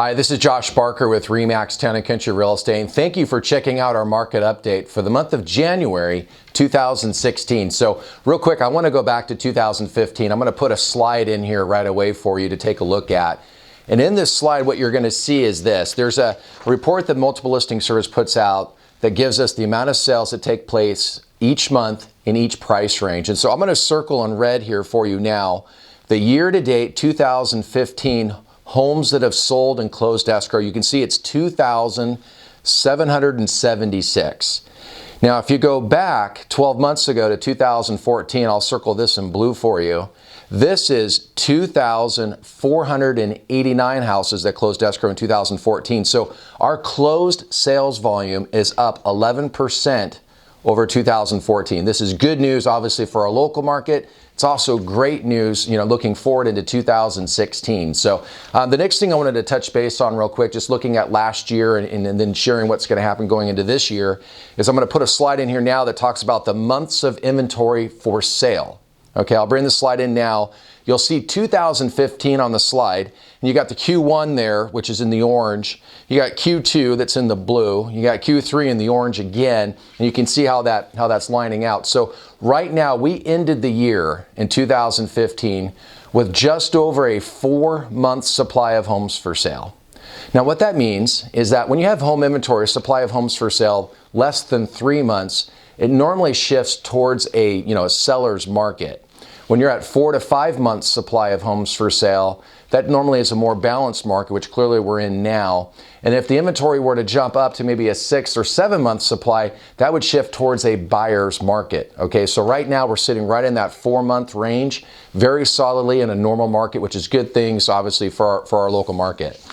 Hi, this is Josh Barker with RE/MAX Town & Country Real Estate, and thank you for checking out our market update for the month of January 2016. So real quick, I want to go back to 2015. I'm going to put a slide in here right away for you to take a look at. And in this slide, what you're going to see is this. There's a report that Multiple Listing Service puts out that gives us the amount of sales that take place each month in each price range. And so I'm going to circle in red here for you now the year-to-date 2015 homes that have sold and closed escrow. You can see it's 2,776. Now, if you go back 12 months ago to 2014, I'll circle this in blue for you. This is 2,489 houses that closed escrow in 2014. So our closed sales volume is up 11% over 2014. This is good news, obviously, for our local market. It's also great news, looking forward into 2016. So the next thing I wanted to touch base on real quick, just looking at last year and then sharing what's going to happen going into this year, is I'm going to put a slide in here now that talks about the months of inventory for sale. Okay, I'll bring the slide in now. You'll see 2015 on the slide, and you got the Q1 there, which is in the orange. You got Q2 that's in the blue. You got Q3 in the orange again, and you can see how that's lining out. So right now, we ended the year in 2015 with just over a 4-month supply of homes for sale. Now, what that means is that when you have home inventory, supply of homes for sale less than 3 months, it normally shifts towards a seller's market. When you're at 4 to 5 months supply of homes for sale, that normally is a more balanced market, which clearly we're in now. And if the inventory were to jump up to maybe a 6 or 7 month supply, that would shift towards a buyer's market. Okay, so right now we're sitting right in that 4-month range, very solidly in a normal market, which is good things, obviously, for our local market.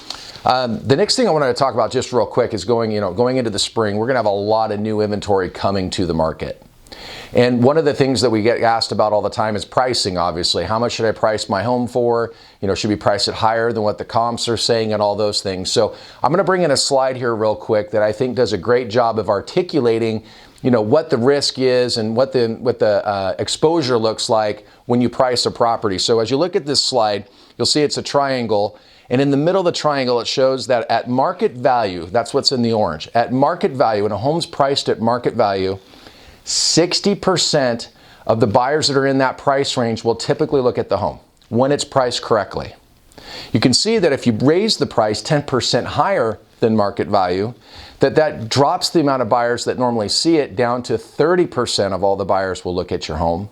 The next thing I wanted to talk about just real quick is going into the spring, we're going to have a lot of new inventory coming to the market. And one of the things that we get asked about all the time is pricing, obviously. How much should I price my home for? Should we price it higher than what the comps are saying and all those things? So I'm going to bring in a slide here real quick that I think does a great job of articulating what the risk is and what the exposure looks like when you price a property. So as you look at this slide, you'll see it's a triangle. And in the middle of the triangle, it shows that at market value, that's what's in the orange, at market value, when a home's priced at market value, 60% of the buyers that are in that price range will typically look at the home when it's priced correctly. You can see that if you raise the price 10% higher than market value, that drops the amount of buyers that normally see it down to 30% of all the buyers will look at your home.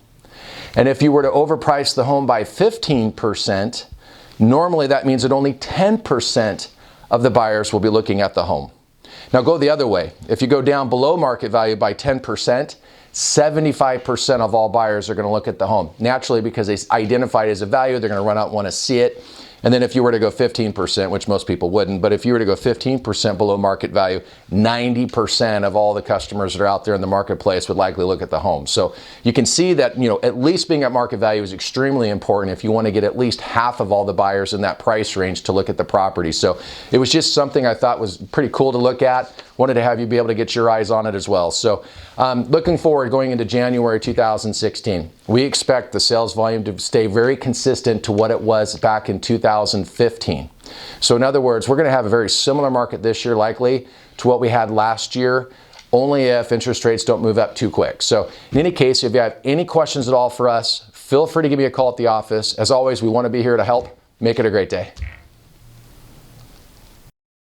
And if you were to overprice the home by 15%, normally that means that only 10% of the buyers will be looking at the home. Now go the other way. If you go down below market value by 10%, 75% of all buyers are going to look at the home. Naturally, because they identify it as a value, they're going to run out and want to see it. And then if you were to go 15%, which most people wouldn't, but if you were to go 15% below market value, 90% of all the customers that are out there in the marketplace would likely look at the home. So you can see that, at least being at market value is extremely important if you want to get at least half of all the buyers in that price range to look at the property. So it was just something I thought was pretty cool to look at. Wanted to have you be able to get your eyes on it as well. So looking forward going into January 2016, we expect the sales volume to stay very consistent to what it was back in 2015. So in other words, we're going to have a very similar market this year likely to what we had last year, only if interest rates don't move up too quick. So in any case, if you have any questions at all for us, feel free to give me a call at the office. As always, we want to be here to help. Make it a great day.